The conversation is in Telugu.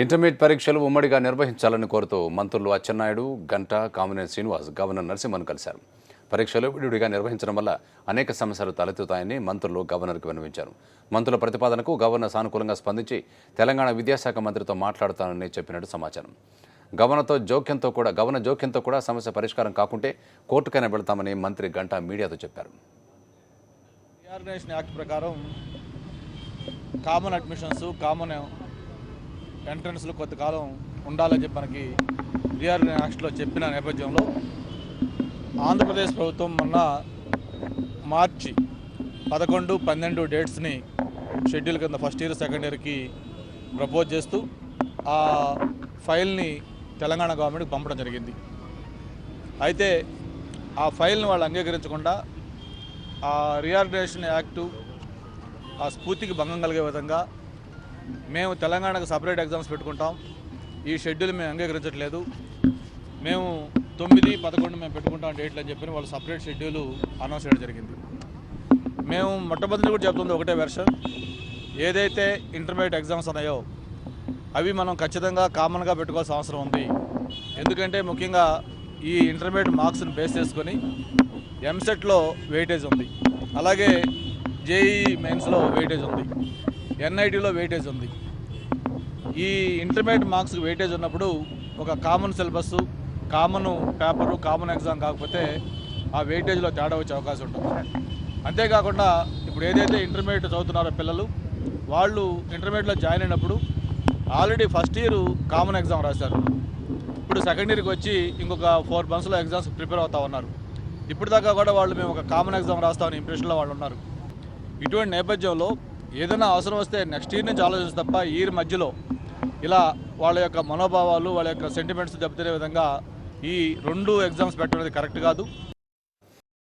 ఇంటర్మీడియట్ పరీక్షలు ఉమ్మడిగా నిర్వహించాలని కోరుతూ మంత్రులు అచ్చెన్నాయుడు, గంటా, కామినేని శ్రీనివాస్ గవర్నర్ నరసింహన్ను కలిశారు. పరీక్షలు విడివిడిగా నిర్వహించడం వల్ల అనేక సమస్యలు తలెత్తుతాయని మంత్రులు గవర్నర్కు విన్నవించారు. మంత్రుల ప్రతిపాదనకు గవర్నర్ సానుకూలంగా స్పందించి తెలంగాణ విద్యాశాఖ మంత్రితో మాట్లాడుతానని చెప్పినట్టు సమాచారం. గవర్నర్ జోక్యంతో కూడా సమస్య పరిష్కారం కాకుంటే కోర్టుకైనా వెళ్తామని మంత్రి గంటా మీడియాతో చెప్పారు. రీఆర్గనైజేషన్ యాక్ట్ ప్రకారం కామన్ అడ్మిషన్స్, కామన్ ఎంట్రన్స్లు కొంతకాలం ఉండాలని చెప్పి మనకి రీఆర్గనైజేషన్ యాక్ట్లో చెప్పిన నేపథ్యంలో ఆంధ్రప్రదేశ్ ప్రభుత్వం మొన్న మార్చి 11, 12 డేట్స్ని షెడ్యూల్ కింద ఫస్ట్ ఇయర్, సెకండ్ ఇయర్కి ప్రపోజ్ చేస్తూ ఆ ఫైల్ని తెలంగాణ గవర్నమెంట్కి పంపడం జరిగింది. అయితే ఆ ఫైల్ని వాళ్ళు అంగీకరించకుండా ఆ రీఆర్గనైజేషన్ యాక్టు ఆ స్ఫూర్తికి భంగం కలిగే విధంగా మేము తెలంగాణకు సపరేట్ ఎగ్జామ్స్ పెట్టుకుంటాం, ఈ షెడ్యూల్ మేము అంగీకరించట్లేదు, మేము 9, 11 మేము పెట్టుకుంటాం డేట్లు అని చెప్పి వాళ్ళు సపరేట్ షెడ్యూల్ అనౌన్స్ చేయడం జరిగింది. మేము మొట్టమొదటి కూడా చెప్తుంది ఒకటే వెర్షన్, ఏదైతే ఇంటర్మీడియట్ ఎగ్జామ్స్ ఉన్నాయో అవి మనం ఖచ్చితంగా కామన్గా పెట్టుకోవాల్సిన అవసరం ఉంది. ఎందుకంటే ముఖ్యంగా ఈ ఇంటర్మీడియట్ మార్క్స్ని బేస్ చేసుకొని ఎంసెట్లో వెయిటేజ్ ఉంది, అలాగే జేఈఈ మెయిన్స్లో వెయిటేజ్ ఉంది, ఎన్ఐటీలో వెయిటేజ్ ఉంది. ఈ ఇంటర్మీడియట్ మార్క్స్కి వెయిటేజ్ ఉన్నప్పుడు ఒక common syllabus, common paper, common exam కాకపోతే ఆ వెయిటేజ్లో తేడా వచ్చే అవకాశం ఉంటుంది. అంతేకాకుండా ఇప్పుడు ఏదైతే ఇంటర్మీడియట్ చదువుతున్నారో పిల్లలు, వాళ్ళు ఇంటర్మీడియట్లో జాయిన్ అయినప్పుడు already first year common exam రాశారు, ఇప్పుడు సెకండ్ ఇయర్కి వచ్చి ఇంకొక 4 monthsలో ఎగ్జామ్స్ ప్రిపేర్ అవుతా ఉన్నారు. ఇప్పుడు దాకా కూడా వాళ్ళు మేము ఒక కామన్ ఎగ్జామ్ రాస్తామని ఇంప్రెషన్లో వాళ్ళు ఉన్నారు. ఇటువంటి నేపథ్యంలో ఏదైనా అవసరం వస్తే నెక్స్ట్ ఇయర్ నుంచి ఆలోచిస్తే తప్ప ఈ ఇయర్ మధ్యలో ఇలా వాళ్ళ యొక్క మనోభావాలు, వాళ్ళ యొక్క సెంటిమెంట్స్ దెబ్బతినే విధంగా ఈ 2 ఎగ్జామ్స్ పెట్టడం కరెక్ట్ కాదు.